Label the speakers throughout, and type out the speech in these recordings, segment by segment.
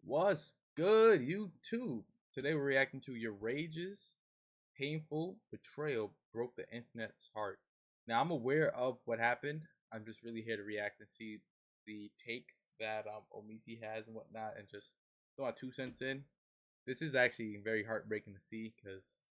Speaker 1: What's good, YouTube? Today we're reacting to Your Rage's painful betrayal broke the internet's heart. Now I'm aware of what happened. I'm just really here to react and see the takes that Omisi has and whatnot, and just throw my 2 cents in. This is actually very heartbreaking to see because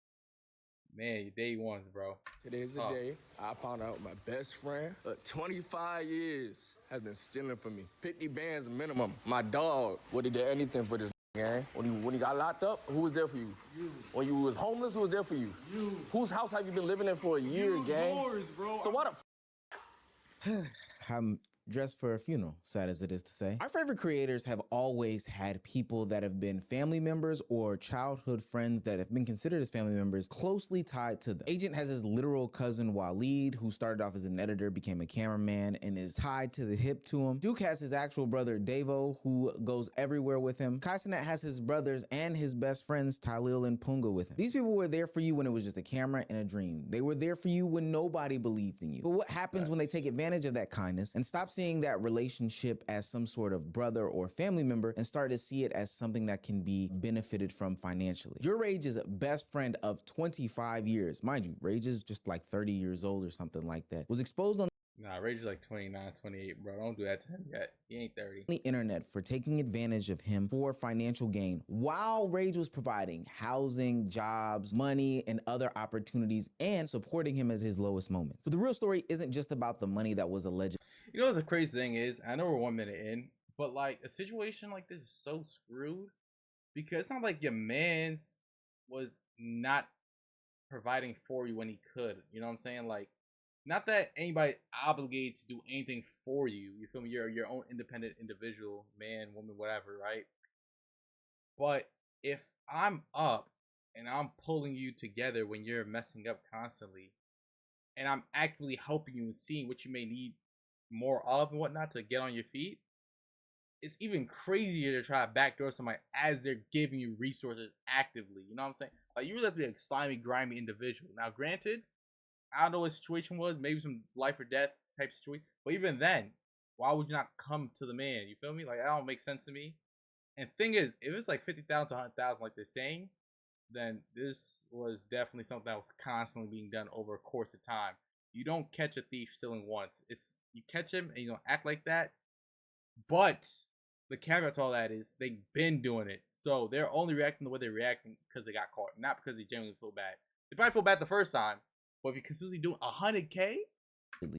Speaker 1: man, your day ones, bro.
Speaker 2: Today's the day I found out my best friend of 25 years has been stealing from me. 50 bands minimum. My dog would have did anything for this gang. When he got locked up, who was there for you? You. When you was homeless, who was there for you? You. Whose house have you been living in for a year, gang? Yours, bro. So what the
Speaker 3: I'm dressed for a funeral, sad as it is to say. Our favorite creators have always had people that have been family members or childhood friends that have been considered as family members closely tied to them. Agent has his literal cousin Waleed, who started off as an editor, became a cameraman, and is tied to the hip to him. Duke has his actual brother Davo, who goes everywhere with him. Kaisenet has his brothers and his best friends Tylil and Punga with him. These people were there for you when it was just a camera and a dream. They were there for you when nobody believed in you. But what happens when they take advantage of that kindness and stop seeing that relationship as some sort of brother or family member and start to see it as something that can be benefited from financially? YourRage's best friend of 25 years, mind you, Rage is just like 30 years old or something like that, was exposed on
Speaker 1: Nah, Rage is like 29, 28, bro. Don't do that to him yet. He ain't 30.
Speaker 3: the internet for taking advantage of him for financial gain while Rage was providing housing, jobs, money, and other opportunities and supporting him at his lowest moments. But the real story isn't just about the money that was alleged.
Speaker 1: You know what the crazy thing is? I know we're 1 minute in, but like a situation like this is so screwed because it's not like your man's was not providing for you when he could. You know what I'm saying? Like, not that anybody obligated to do anything for you. You feel me? You're your own independent individual, man, woman, whatever, right? But if I'm up and I'm pulling you together when you're messing up constantly, and I'm actively helping you and seeing what you may need more of and whatnot to get on your feet, it's even crazier to try to backdoor somebody as they're giving you resources actively. You know what I'm saying? Like, you really have to be a slimy, grimy individual. Now, granted, I don't know what the situation was, maybe some life or death type situation, but even then, why would you not come to the man? You feel me? Like, that don't make sense to me. And thing is, if it's like 50,000 to 100,000, like they're saying, then this was definitely something that was constantly being done over a course of time. You don't catch a thief stealing once. It's you catch him and you don't act like that. But the caveat to all that is they've been doing it. So they're only reacting the way they're reacting because they got caught, not because they genuinely feel bad. They probably feel bad the first time, but if you consistently do 100K,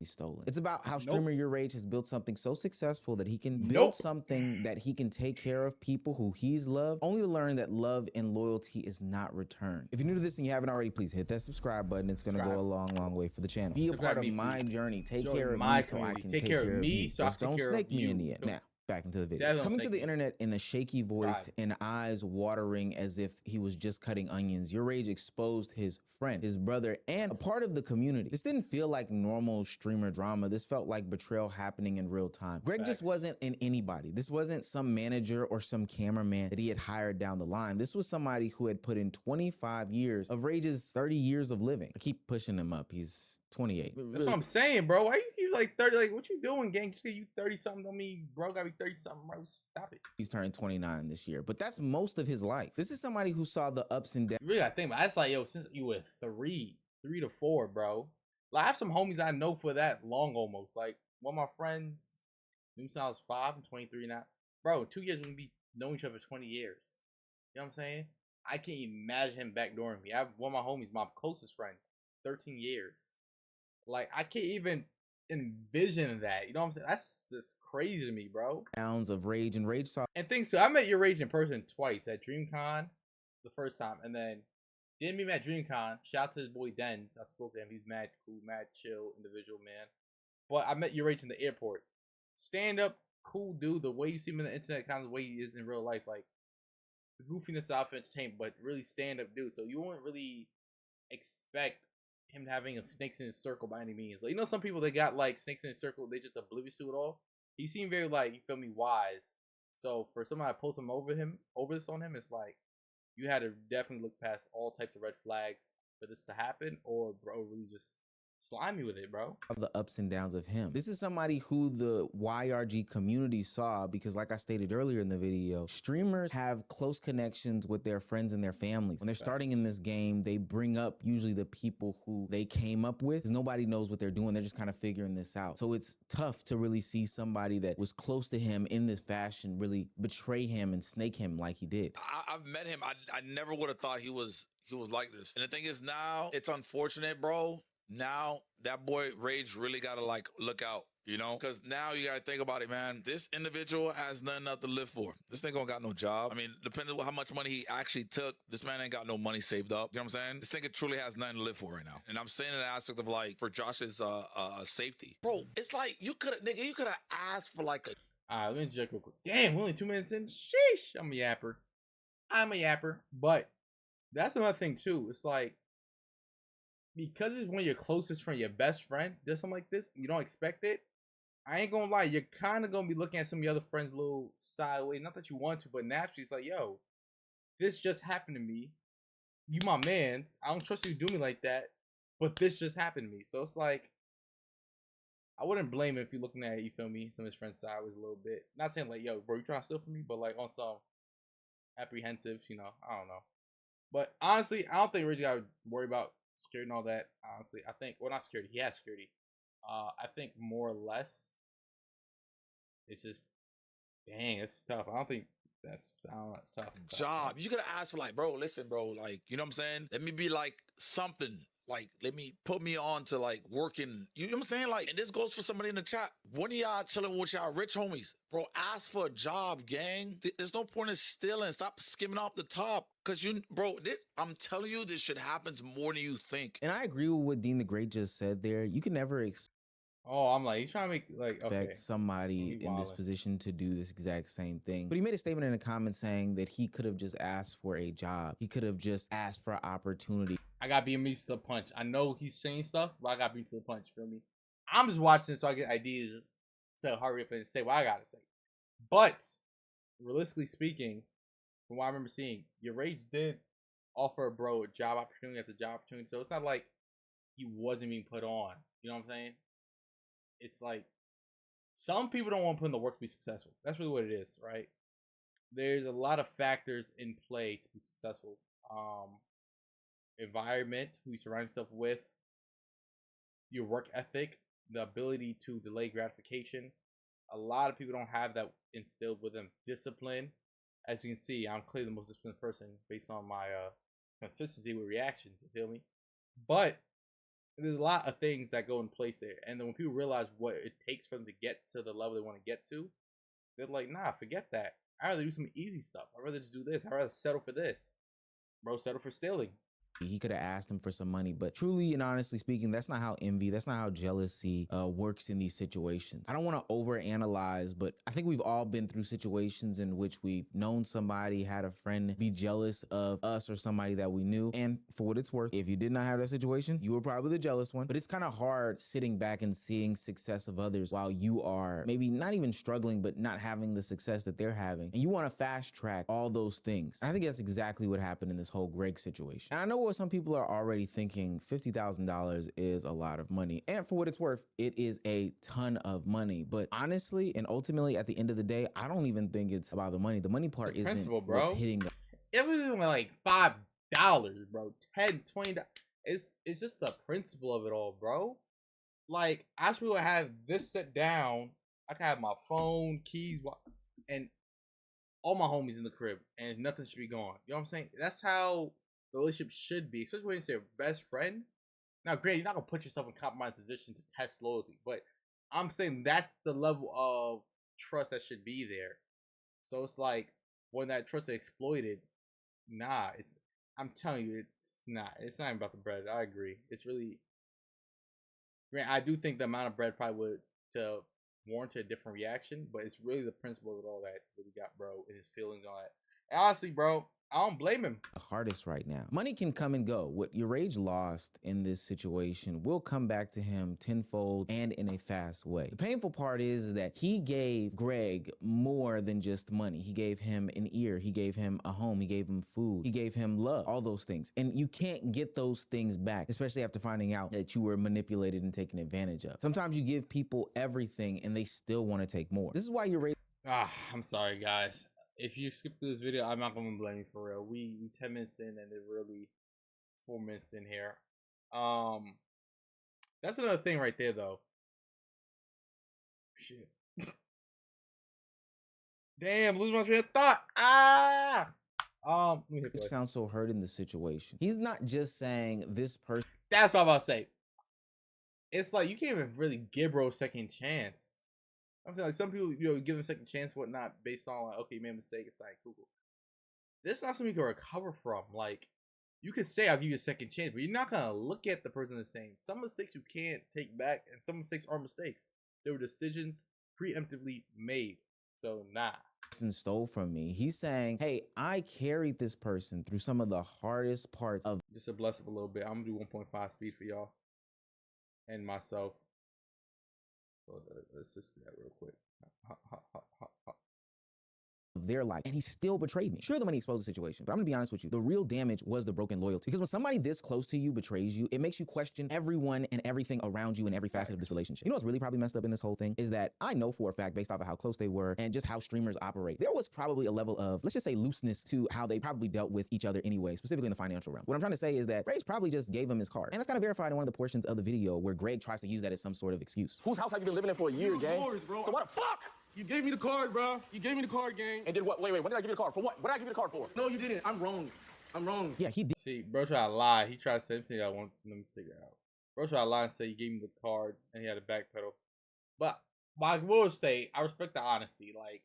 Speaker 3: stolen. It's about how streamer YourRage has built something so successful that he can build something that he can take care of people who he's loved, only to learn that love and loyalty is not returned. If you're new to this and you haven't already, please hit that subscribe button. It's gonna go a long, long way for the channel. Be a part of my journey. Take care of me so I can take care of me. Just don't snake me in the end. Now, back into the video. Coming to the internet in a shaky voice and eyes watering as if he was just cutting onions, YourRage exposed his friend, his brother, and a part of the community. This didn't feel like normal streamer drama. This felt like betrayal happening in real time. Greg just wasn't in anybody. This wasn't some manager or some cameraman that he had hired down the line. This was somebody who had put in 25 years of Rage's 30 years of living. I keep pushing him up. He's 28.
Speaker 1: That's what I'm saying, bro. Why you keep like 30? Like, what you doing, gang? Just because you 30 something don't mean bro gotta be 30 something, bro. Stop it.
Speaker 3: He's turning 29 this year, but that's most of his life. This is somebody who saw the ups and downs.
Speaker 1: You really gotta think about it. That's like, yo, since you were three to four, bro. Like, I have some homies I know for that long almost. Like, one of my friends, since I was 5, I'm 23 now. Bro, 2 years, we're gonna be knowing each other for 20 years. You know what I'm saying? I can't imagine him backdooring me. I have one of my homies, my closest friend, 13 years. Like, I can't even envision that. You know what I'm saying? That's just crazy to me, bro.
Speaker 3: Sounds of Rage and Rage saw.
Speaker 1: And things too. I met YourRage in person twice at DreamCon the first time, and then didn't meet him at DreamCon. Shout out to his boy Denz. I spoke to him. He's mad cool, mad chill individual, man. But I met YourRage in the airport. Stand up, cool dude. The way you see him in the internet, kind of the way he is in real life, like the goofiness of entertainment, but really stand up dude. So you won't really expect him having a snakes in his circle by any means. Like, you know, some people they got like snakes in his circle, they just oblivious to it all. He seemed very like, you feel me, wise. So for somebody to post him over this on him, it's like you had to definitely look past all types of red flags for this to happen, or bro really just slimy with it, bro.
Speaker 3: The ups and downs of him. This is somebody who the YRG community saw because, like I stated earlier in the video, streamers have close connections with their friends and their families. When they're starting in this game, they bring up usually the people who they came up with because nobody knows what they're doing. They're just kind of figuring this out. So it's tough to really see somebody that was close to him in this fashion really betray him and snake him like he did.
Speaker 4: I've met him. I never would have thought he was like this. And the thing is, now it's unfortunate, bro. Now that boy Rage really gotta like look out, you know, because now you gotta think about it, man. This individual has nothing else to live for. This nigga don't got no job. I mean, depending on how much money he actually took, this man ain't got no money saved up. You know what I'm saying? This nigga truly has nothing to live for right now. And I'm saying in the aspect of like for Josh's safety, bro. It's like you could have asked for like a.
Speaker 1: All right, let me check real quick. Damn, we're only 2 minutes in. Sheesh, I'm a yapper. But that's another thing too. It's like, because it's one of your closest friend, your best friend, does something like this, you don't expect it. I ain't gonna lie, you're kind of gonna be looking at some of your other friends a little sideways. Not that you want to, but naturally, it's like, yo, this just happened to me. You my mans. I don't trust you to do me like that, but this just happened to me. So it's like, I wouldn't blame him if you're looking at, you feel me, some of his friends sideways a little bit. Not saying like, yo, bro, you trying to steal from me, but like on some apprehensive, you know, I don't know. But honestly, I don't think Reggie got to worry about security and all that. Honestly, I think, well, not security, he has security. I think more or less, it's just, dang, it's tough. I don't know, it's tough.
Speaker 4: Job. You could have asked for like, bro, listen, bro, like, you know what I'm saying? Let me be like something. Like, put me on to like working. You know what I'm saying? Like, and this goes for somebody in the chat. One of y'all chilling with y'all rich homies. Bro, ask for a job, gang. There's no point in stealing. Stop skimming off the top. Cause I'm telling you, this shit happens more than you think.
Speaker 3: And I agree with what Dean the Great just said there. You can never
Speaker 1: I'm like, he's trying to make like, okay,
Speaker 3: somebody in this position to do this exact same thing. But he made a statement in the comments saying that he could have just asked for a job. He could have just asked for an opportunity.
Speaker 1: I got beat me to the punch. I know he's saying stuff, but I got beat to the punch. Feel me? I'm just watching so I get ideas to hurry up and say what I gotta say. But realistically speaking, from what I remember seeing, YourRage did offer bro a job opportunity after job opportunity. So it's not like he wasn't being put on. You know what I'm saying? It's like some people don't want to put in the work to be successful. That's really what it is, right? There's a lot of factors in play to be successful. Environment, who you surround yourself with, your work ethic, the ability to delay gratification. A lot of people don't have that instilled with them. Discipline. As you can see, I'm clearly the most disciplined person based on my consistency with reactions. You feel me? But there's a lot of things that go in place there. And then when people realize what it takes for them to get to the level they want to get to, they're like, nah, forget that. I'd rather do some easy stuff. I'd rather just do this. I'd rather settle for this. Bro, settle for stealing.
Speaker 3: He could have asked him for some money, but truly and honestly speaking, that's not how envy, that's not how jealousy works in these situations. I don't want to overanalyze, but I think we've all been through situations in which we've known somebody, had a friend be jealous of us or somebody that we knew. And for what it's worth, if you did not have that situation, you were probably the jealous one. But it's kind of hard sitting back and seeing success of others while you are maybe not even struggling, but not having the success that they're having. And you want to fast track all those things. And I think that's exactly what happened in this whole Greg situation. And I know what some people are already thinking, $50,000 is a lot of money. And for what it's worth, it is a ton of money. But honestly, and ultimately at the end of the day, I don't even think it's about the money. The money part isn't what's hitting the...
Speaker 1: It was even like $5, bro. $10, $20. It's just the principle of it all, bro. Like, I should be able to have this set down. I can have my phone, keys, and all my homies in the crib, and nothing should be gone. You know what I'm saying? That's how the relationship should be, especially when you say best friend. Now, granted, you're not gonna put yourself in compromised position to test loyalty, but I'm saying that's the level of trust that should be there. So it's like when that trust is exploited, nah, I'm telling you, it's not even about the bread. I agree. It's really, granted, I do think the amount of bread probably would to warrant a different reaction, but it's really the principle of all that we got, bro, and his feelings on that. And honestly, bro, I don't blame him.
Speaker 3: The hardest right now. Money can come and go. What YourRage lost in this situation will come back to him tenfold and in a fast way. The painful part is that he gave Greg more than just money. He gave him an ear. He gave him a home. He gave him food. He gave him love. All those things. And you can't get those things back, especially after finding out that you were manipulated and taken advantage of. Sometimes you give people everything and they still want to take more. This is why YourRage.
Speaker 1: I'm sorry, guys. If you skip through this video, I'm not gonna blame you for real. We 10 minutes in and they're really 4 minutes in here. That's another thing right there though. Shit. Damn, lose my train of thought. Let me hit play.
Speaker 3: Sounds so hurt in the situation. He's not just saying this person.
Speaker 1: That's what I'm about to say. It's like you can't even really give bro a second chance. I'm saying like some people, give them a second chance, whatnot, based on like, okay, you made a mistake. It's like cool. This is not something you can recover from. Like you can say I'll give you a second chance, but you're not gonna look at the person the same. Some mistakes you can't take back, and some mistakes are mistakes. They were decisions preemptively made. So nah.
Speaker 3: Person stole from me. He's saying, hey, I carried this person through some of the hardest parts of.
Speaker 1: Just to bless up a little bit, I'm gonna do 1.5 speed for y'all and myself. So let's just do that real quick.
Speaker 3: Of their life, and he still betrayed me. Sure, the money exposed the situation, but I'm gonna be honest with you. The real damage was the broken loyalty. Because when somebody this close to you betrays you, it makes you question everyone and everything around you in every facet of this relationship. You know what's really probably messed up in this whole thing is that I know for a fact, based off of how close they were and just how streamers operate, there was probably a level of, let's just say, looseness to how they probably dealt with each other anyway, specifically in the financial realm. What I'm trying to say is that Rage probably just gave him his card, and that's kind of verified in one of the portions of the video where Greg tries to use that as some sort of excuse.
Speaker 2: Whose house have you been living in for a year, gang?
Speaker 5: Yours, bro.
Speaker 2: So what the fuck?
Speaker 5: You gave me the card, bro. You gave me the card, gang.
Speaker 2: And did what? Wait, when did I give you the card? For what? What did I give you the card for?
Speaker 5: No, you didn't. I'm wrong. I'm wrong.
Speaker 3: Yeah, he did.
Speaker 1: See, bro tried to lie. He tried to say something I want them to take it out. Bro tried to lie and say he gave me the card and he had a backpedal. But I will say, I respect the honesty. Like,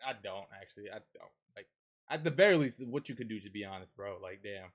Speaker 1: I don't actually. I don't. Like, at the very least, what you could do to be honest, bro. Like, damn.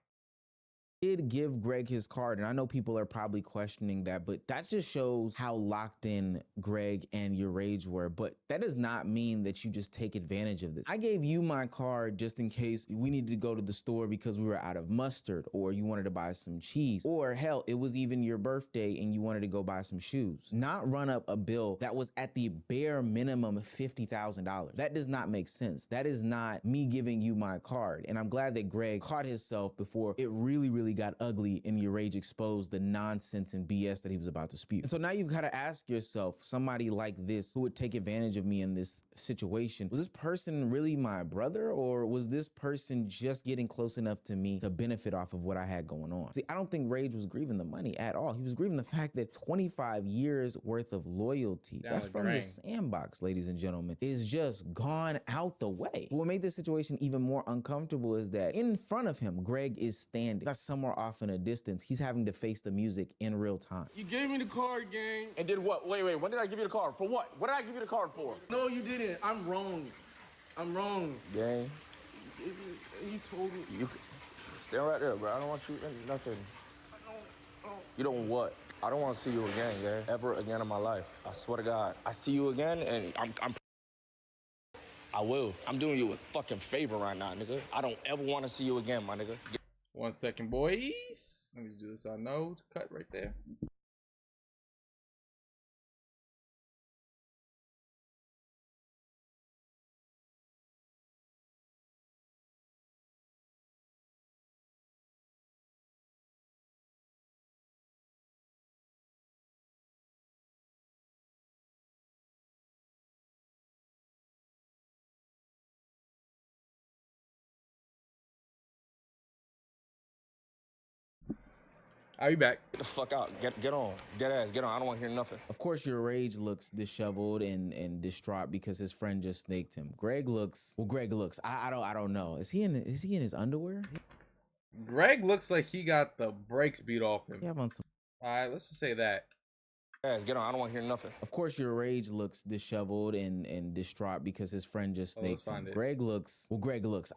Speaker 3: Did give Greg his card, and I know people are probably questioning that, but that just shows how locked in Greg and YourRage were. But that does not mean that you just take advantage of this. I gave you my card just in case we needed to go to the store because we were out of mustard, or you wanted to buy some cheese, or hell, it was even your birthday and you wanted to go buy some shoes. Not run up a bill that was at the bare minimum $50,000. That does not make sense. That is not me giving you my card. And I'm glad that Greg caught himself before it really got ugly and YourRage exposed the nonsense and BS that he was about to spew. And so now you've got to ask yourself, somebody like this who would take advantage of me in this situation, was this person really my brother, or was this person just getting close enough to me to benefit off of what I had going on? See, I don't think Rage was grieving the money at all. He was grieving the fact that 25 years worth of loyalty, that's from the sandbox, ladies and gentlemen, is just gone out the way. What made this situation even more uncomfortable is that in front of him, Greg is standing. That's somewhere off in a distance. He's having to face the music in real time.
Speaker 5: You gave me the card, gang.
Speaker 2: And did what? Wait, when did I give you the card? For what? What did I give you the card for?
Speaker 5: No, you didn't. I'm wrong. I'm wrong.
Speaker 2: Gang.
Speaker 5: You told me.
Speaker 2: You stand right there, bro. I don't want you nothing. You don't what? I don't want to see you again, gang. Ever again in my life. I swear to God. I see you again, and I will. I'm doing you a fucking favor right now, nigga. I don't ever want to see you again, my nigga.
Speaker 1: 1 second, boys. Let me just do this on node. Cut right there. I'll be back.
Speaker 2: Get the fuck out. Get on. Dead ass. Get on. I don't want to hear nothing.
Speaker 3: Of course, YourRage looks disheveled and distraught because his friend just snaked him. Greg looks. I don't know. Is he in his underwear?
Speaker 1: Greg looks like he got the brakes beat off him.
Speaker 3: Yeah, on some.
Speaker 1: All right, let's just say that.
Speaker 2: Ass, get on. I don't want to hear nothing.
Speaker 3: Of course, YourRage looks disheveled and distraught because his friend just snaked him. Greg looks.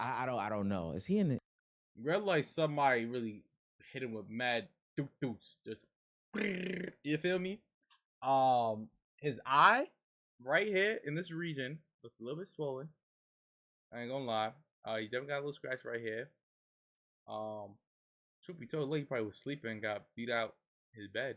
Speaker 3: I don't know. Is he in it?
Speaker 1: Greg like somebody really hit him with mad doots. Just you feel me? His eye right here in this region looks a little bit swollen. I ain't gonna lie. He definitely got a little scratch right here. Truth be told, lady probably was sleeping and got beat out his bed.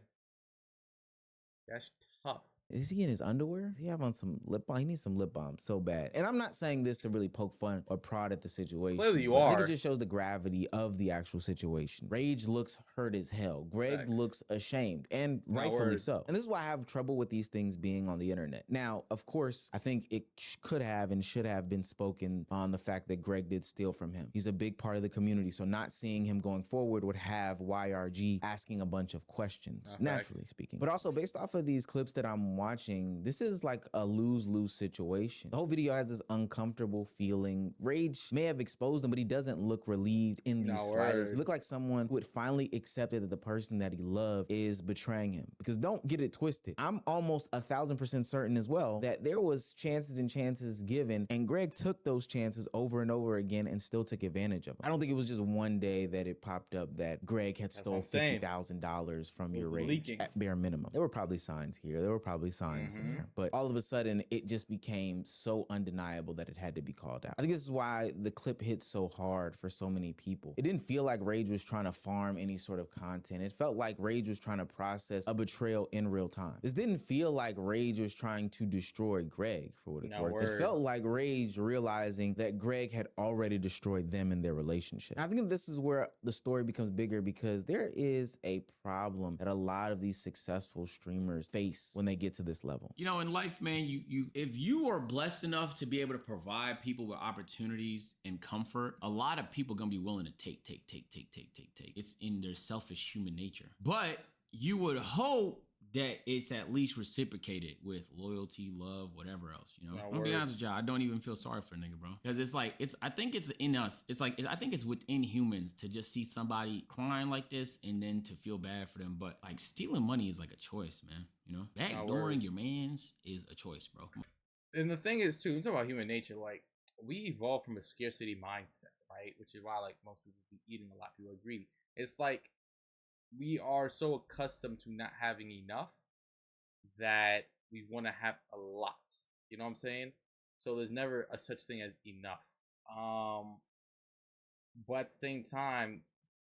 Speaker 1: That's tough.
Speaker 3: Is he in his underwear? Does he have on some lip balm? He needs some lip balm so bad. And I'm not saying this to really poke fun or prod at the situation.
Speaker 1: Clearly you
Speaker 3: but I think
Speaker 1: are.
Speaker 3: it just shows the gravity of the actual situation. Rage looks hurt as hell. Greg
Speaker 1: Facts.
Speaker 3: looks ashamed, and
Speaker 1: My
Speaker 3: rightfully
Speaker 1: word.
Speaker 3: so. And this is why I have trouble with these things being on the internet. Now, of course, I think it could have and should have been spoken on the fact that Greg did steal from him. He's a big part of the community, so not seeing him going forward would have YRG asking a bunch of questions, naturally speaking. But also, based off of these clips that I'm watching, this is like a lose-lose situation. The whole video has this uncomfortable feeling. Rage may have exposed him, but he doesn't look relieved in the slightest. He looked like someone who had finally accepted that the person that he loved is betraying him. Because don't get it twisted, I'm almost 1,000% certain as well that there was chances and chances given, and Greg took those chances over and over again and still took advantage of them. I don't think it was just one day that it popped up that Greg had stole $50,000 from YourRage at bare minimum. There were probably signs here. There were probably signs there. But all of a sudden, it just became so undeniable that it had to be called out. I think this is why the clip hit so hard for so many people. It didn't feel like Rage was trying to farm any sort of content. It felt like Rage was trying to process a betrayal in real time. This didn't feel like Rage was trying to destroy Greg, for what it's worth. It felt like Rage realizing that Greg had already destroyed them in their relationship. And I think that this is where the story becomes bigger, because there is a problem that a lot of these successful streamers face when they get to this level.
Speaker 6: You know, in life, man, you if you are blessed enough to be able to provide people with opportunities and comfort, a lot of people gonna be willing to take. It's in their selfish human nature. But you would hope that it's at least reciprocated with loyalty, love, whatever else, you know? I'm gonna be honest with y'all, I don't even feel sorry for a nigga, bro. Because it's like, I think it's in us. It's like, I think it's within humans to just see somebody crying like this and then to feel bad for them. But like, stealing money is like a choice, man. You know? Backdooring your mans is a choice, bro.
Speaker 1: And the thing is, too, I'm talking about human nature, like, we evolved from a scarcity mindset, right? Which is why, like, most people be eating a lot. People are greedy. It's like, we are so accustomed to not having enough that we want to have a lot. You know what I'm saying? So there's never a such thing as enough. But at the same time,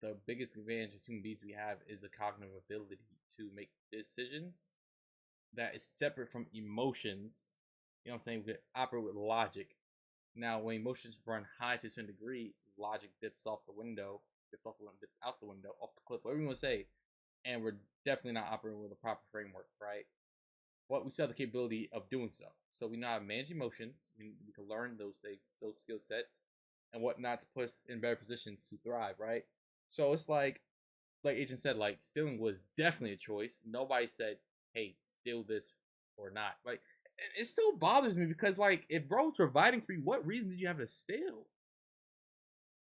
Speaker 1: the biggest advantage as human beings we have is the cognitive ability to make decisions that is separate from emotions. You know what I'm saying? We could operate with logic. Now, when emotions run high to a certain degree, logic dips off the window. Dips out the window, off the cliff, whatever you want to say, and we're definitely not operating with a proper framework, right? But we still have the capability of doing so. So we know how to manage emotions. We can learn those things, those skill sets, and whatnot to put us in better positions to thrive, right? So it's like Agent said, like, stealing was definitely a choice. Nobody said, hey, steal this or not. Like, it still bothers me because, like, if bro was providing for you, what reason did you have to steal?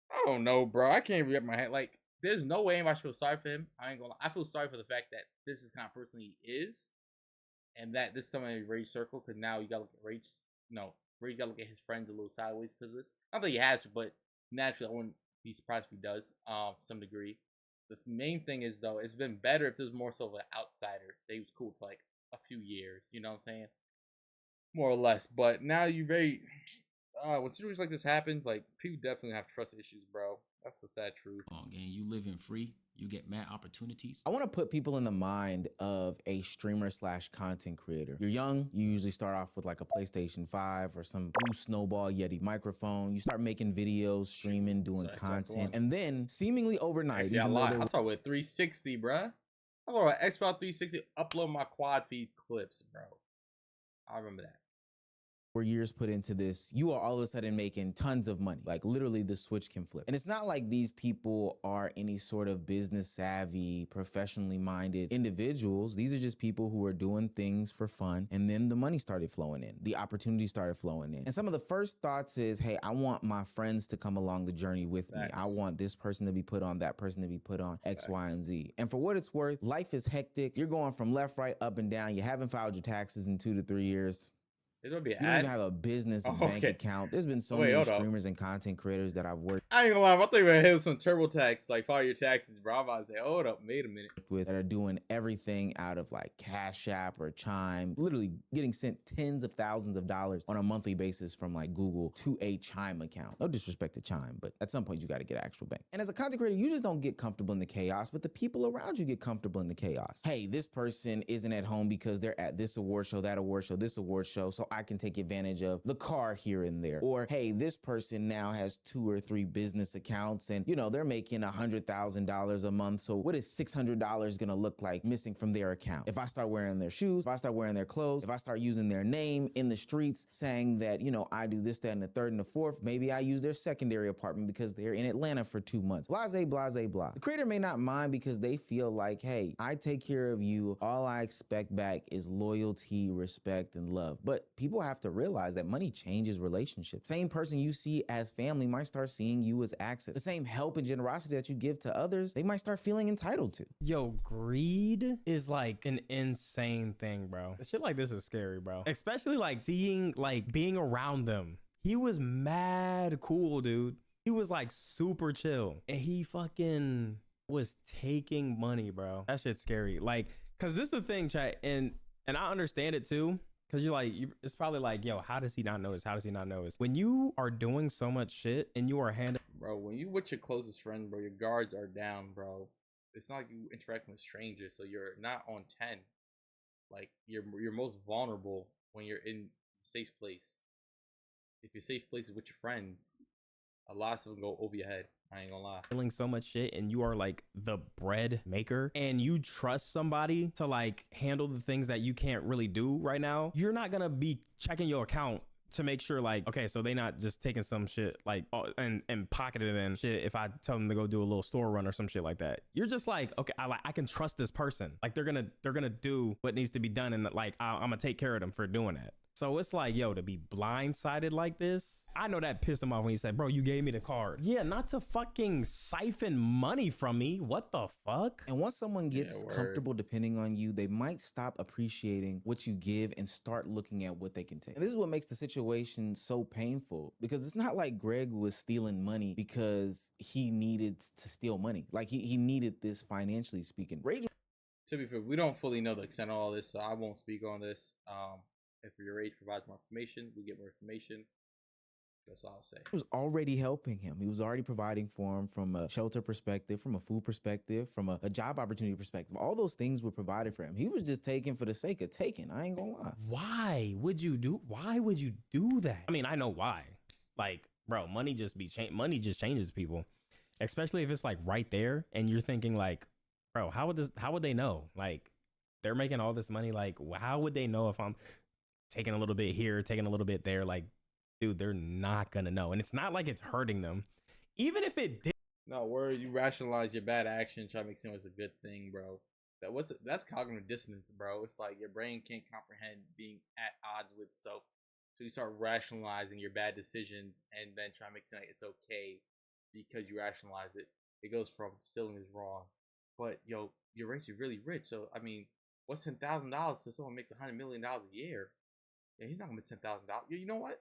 Speaker 1: I don't know, bro. I can't wrap my head. Like, there's no way anybody should feel sorry for him. I ain't gonna lie. I feel sorry for the fact that this is kind of person he is, and that this is someone in Rage circle. Because now you gotta look at Rage. No, Rage gotta look at his friends a little sideways because of this. Not that he has to, but naturally, I wouldn't be surprised if he does. To some degree. The main thing is though, it's been better if there's more so of an outsider. They was cool for like a few years. You know what I'm saying? More or less. But now you very. When situations like this happen, like, people definitely have trust issues, bro. That's the sad truth.
Speaker 6: Come on, gang, you living free, you get mad opportunities.
Speaker 3: I want to put people in the mind of a streamer / content creator. You're young, you usually start off with like a PlayStation 5 or some blue snowball Yeti microphone. You start making videos, streaming, doing content, and then seemingly overnight.
Speaker 1: Actually, I started with 360, bro. I started with Xbox 360, upload my quad feed clips, bro. I remember that.
Speaker 3: Years put into this, you are all of a sudden making tons of money. Like, literally the switch can flip. And it's not like these people are any sort of business savvy, professionally minded individuals. These are just people who are doing things for fun. And then the money started flowing in. The opportunity started flowing in. And some of the first thoughts is, hey, I want my friends to come along the journey with me. I want this person to be put on, that person to be put on, X, Y, and Z. And for what it's worth, life is hectic. You're going from left, right, up, and down. You haven't filed your taxes in 2 to 3 years.
Speaker 1: Is there be an
Speaker 3: You don't even
Speaker 1: ad?
Speaker 3: have a business
Speaker 1: Oh,
Speaker 3: bank
Speaker 1: okay.
Speaker 3: account. There's been so
Speaker 1: Wait,
Speaker 3: many
Speaker 1: hold up.
Speaker 3: streamers and content creators that I've worked
Speaker 1: I ain't gonna lie, I thought you were gonna hit some TurboTax, like file your taxes, bro. I'm about to say, hold up, wait a minute.
Speaker 3: with that are doing everything out of like Cash App or Chime, literally getting sent tens of thousands of dollars on a monthly basis from like Google to a Chime account. No disrespect to Chime, but at some point you got to get an actual bank. And as a content creator, you just don't get comfortable in the chaos, but the people around you get comfortable in the chaos. Hey, this person isn't at home because they're at this award show, that award show, this award show, so I can take advantage of the car here and there. Or, hey, this person now has 2 or 3 business accounts and, you know, they're making $100,000 a month. So what is $600 gonna look like missing from their account? If I start wearing their shoes, if I start wearing their clothes, if I start using their name in the streets saying that, you know, I do this, that, and the third and the fourth, maybe I use their secondary apartment because they're in Atlanta for 2 months. Blase, blase, blah. The creator may not mind because they feel like, hey, I take care of you. All I expect back is loyalty, respect, and love. But people have to realize that money changes relationships. Same person you see as family might start seeing you as access. The same help and generosity that you give to others, they might start feeling entitled to.
Speaker 7: Yo, greed is like an insane thing, bro. Shit like this is scary, bro. Especially like seeing, like being around them. He was mad cool, dude. He was like super chill. And he fucking was taking money, bro. That shit's scary. Like, cause this is the thing, chat, and I understand it too. Cause you're like, it's probably like, yo, how does he not notice? How does he not notice? When you are doing so much shit and you are handling,
Speaker 1: Bro, when you with your closest friend, bro, your guards are down, bro. It's not like you interacting with strangers, so you're not on 10. Like you're most vulnerable when you're in a safe place. If your safe place is with your friends, a lot of them go over your head. I ain't gonna lie.
Speaker 7: feeling so much shit and you are like the bread maker and you trust somebody to like handle the things that you can't really do right now, you're not gonna be checking your account to make sure like, okay, so they not just taking some shit like and pocketing it and shit if I tell them to go do a little store run or some shit like that. You're just like, okay, I can trust this person. Like they're gonna do what needs to be done and like I'm gonna take care of them for doing that. So it's like, yo, to be blindsided like this, I know that pissed him off when he said, bro, you gave me the card. Yeah, not to fucking siphon money from me. What the fuck?
Speaker 3: And once someone gets
Speaker 1: word.
Speaker 3: comfortable depending on you, they might stop appreciating what you give and start looking at what they can take. And this is what makes the situation so painful, because it's not like Greg was stealing money because he needed to steal money. Like he needed this financially speaking. Rage,
Speaker 1: To be fair, we don't fully know the extent of all this, so I won't speak on this. If YourRage provides more information, we get more information. That's all I'll say.
Speaker 3: was already helping him. He was already providing for him from a shelter perspective, from a food perspective, from a job opportunity perspective. All those things were provided for him. He was just taking for the sake of taking. I ain't gonna lie.
Speaker 7: Why would you do that? I mean, I know why. Like, bro, money just changes people. Especially if it's like right there and you're thinking like, bro, how would they know? Like, they're making all this money. Like, how would they know if I'm taking a little bit here, taking a little bit there? Like, dude, they're not gonna know. And it's not like it's hurting them. Even if it did.
Speaker 1: No, where you rationalize your bad action, try to make it seem like it's a good thing, bro. That's cognitive dissonance, bro. It's like your brain can't comprehend being at odds with self. So you start rationalizing your bad decisions and then try to make it seem like it's okay because you rationalize it. It goes from stealing is wrong. But yo, you're rich, you're really rich. So I mean, what's $10,000 to someone makes $100 million a year? Yeah, he's not gonna miss $10,000. You know what?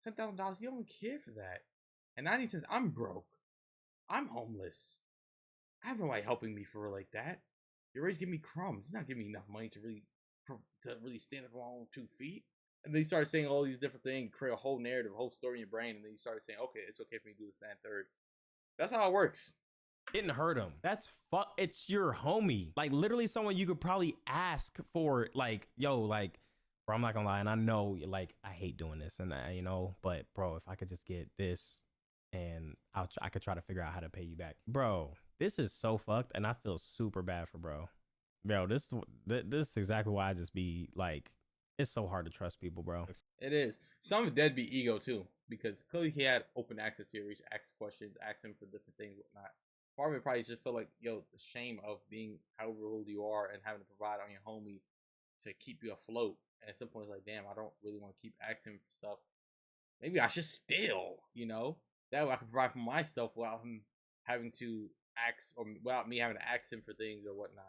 Speaker 1: $10,000, you don't care for that. And I need to. I'm broke. I'm homeless. I have nobody helping me for real like that. You're ready to give me crumbs. He's not giving me enough money to really stand up on my own 2 feet. And then you start saying all these different things, create a whole narrative, a whole story in your brain, and then you start saying, okay, it's okay for me to do this, that, and third. That's how it works.
Speaker 7: Didn't hurt him. That's it's your homie. Like literally someone you could probably ask for, like, yo, like, bro, I'm not gonna lie, and I know like I hate doing this and you know, but bro, if I could just get this and I could try to figure out how to pay you back. Bro, this is so fucked and I feel super bad for bro. Bro, this is exactly why I just be like, it's so hard to trust people, bro.
Speaker 1: It is. Some of dead be ego too, because clearly he had open access here. We ask questions, ask him for different things, whatnot. Part of it probably just feel like, yo, the shame of being however old you are and having to provide on your homie to keep you afloat. And at some point, it's like, damn, I don't really want to keep asking him for stuff. Maybe I should steal, you know? That way I can provide for myself without him having to ask, or without me having to ask him for things or whatnot.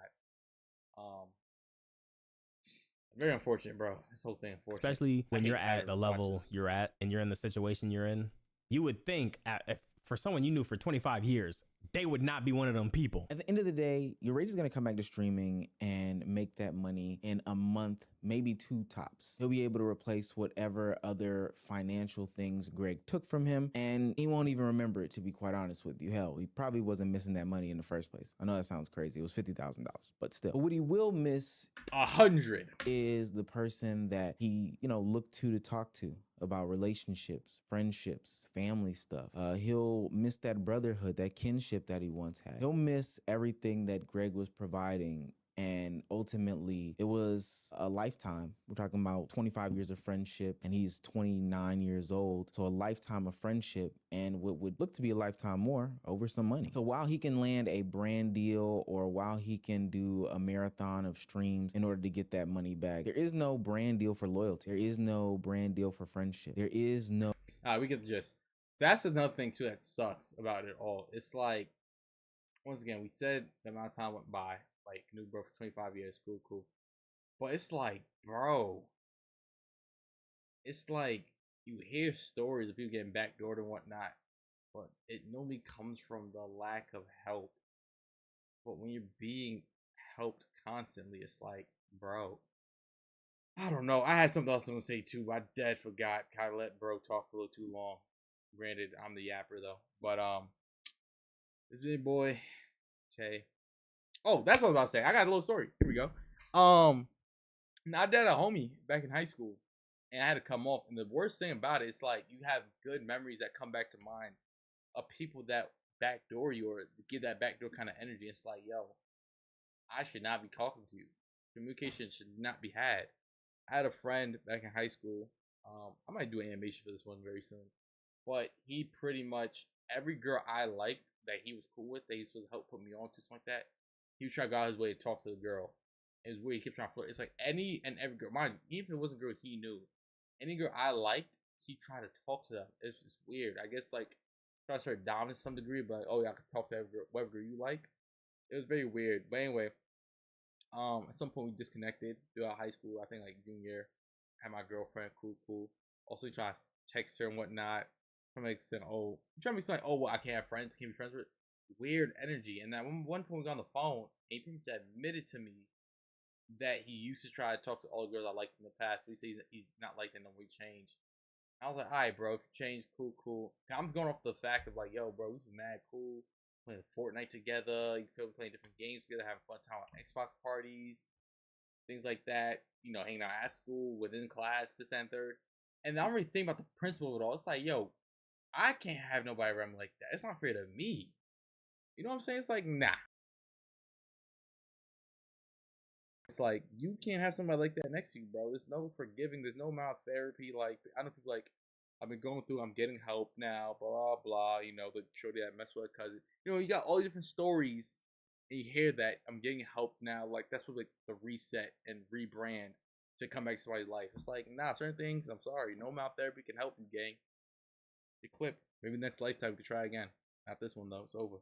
Speaker 1: Very unfortunate, bro. This whole thing unfortunate.
Speaker 7: Especially when
Speaker 1: I
Speaker 7: you're
Speaker 1: hate
Speaker 7: at the level
Speaker 1: watches.
Speaker 7: you're at and you're in the situation you're in. You would think if for someone you knew for 25 years, they would not be one of them people.
Speaker 3: At the end of the day, your rage is going to come back to streaming and make that money in a month, maybe 2 tops. He'll be able to replace whatever other financial things Greg took from him, and he won't even remember it, to be quite honest with you. Hell, he probably wasn't missing that money in the first place. I know that sounds crazy. It was $50,000, but still. But what he will miss
Speaker 1: 100
Speaker 3: is the person that he, looked to talk to about relationships, friendships, family stuff. He'll miss that brotherhood, that kinship that he once had. He'll miss everything that Greg was providing. And ultimately, it was a lifetime. We're talking about 25 years of friendship, and he's 29 years old. So a lifetime of friendship, and what would look to be a lifetime more over some money. So while he can land a brand deal, or while he can do a marathon of streams in order to get that money back, there is no brand deal for loyalty. There is no brand deal for friendship. There is no...
Speaker 1: we get the gist. That's another thing too that sucks about it all. It's like, once again, we said the amount of time went by. Like, knew bro for 25 years, cool. But it's like, bro, it's like you hear stories of people getting backdoored and whatnot, but it normally comes from the lack of help. But when you're being helped constantly, it's like, bro, I don't know. I had something else I was gonna say too. I dead forgot. Kind of let bro talk a little too long. Granted, I'm the yapper though. But this big boy, Che. Oh, that's what I was about to say. I got a little story. Here we go. I did a homie back in high school, and I had to come off. And the worst thing about it is like you have good memories that come back to mind of people that backdoor you or give that backdoor kind of energy. It's like, yo, I should not be talking to you. Communication should not be had. I had a friend back in high school. I might do an animation for this one very soon. But he pretty much, every girl I liked that he was cool with, that he was supposed to help put me on to, something like that, he would try to go out his way to talk to the girl. It was weird. He kept trying to flirt. It's like any and every girl, mind you, even if it wasn't a girl he knew, any girl I liked, he tried to talk to them. It's just weird. I guess like try to start dominant to some degree, but like, oh yeah, I could talk to every girl, whatever girl you like. It was very weird. But anyway, at some point we disconnected throughout high school. I think like junior year, had my girlfriend, cool. Also try to text her and whatnot. Trying to make sense. Oh, trying to be like, oh, well, I can't have friends. Can't be friends with. Weird energy. And then one point we got on the phone, he pretty much admitted to me that he used to try to talk to all the girls I liked in the past. But he says he's not like that no more. He changed. I was like, all right, bro, if you changed, cool. I'm going off the fact of like, yo, bro, we was mad cool. Playing Fortnite together. You feel playing different games together, having fun time on Xbox parties, things like that. Hanging out at school, within class, this and third. And I don't really think about the principle of it all. It's like, yo, I can't have nobody around me like that. It's not fair to me. You know what I'm saying? It's like, nah. It's like, you can't have somebody like that next to you, bro. There's no forgiving. There's no amount of therapy. Like, I know people like, I've been going through, I'm getting help now, blah, blah. The shorty that messed with a cousin. You got all these different stories, and you hear that, I'm getting help now. Like, that's what, like, the reset and rebrand to come back to somebody's life. It's like, nah, certain things, I'm sorry. No amount of therapy can help you, gang. You clip. Maybe next lifetime we could try again. Not this one, though. It's over.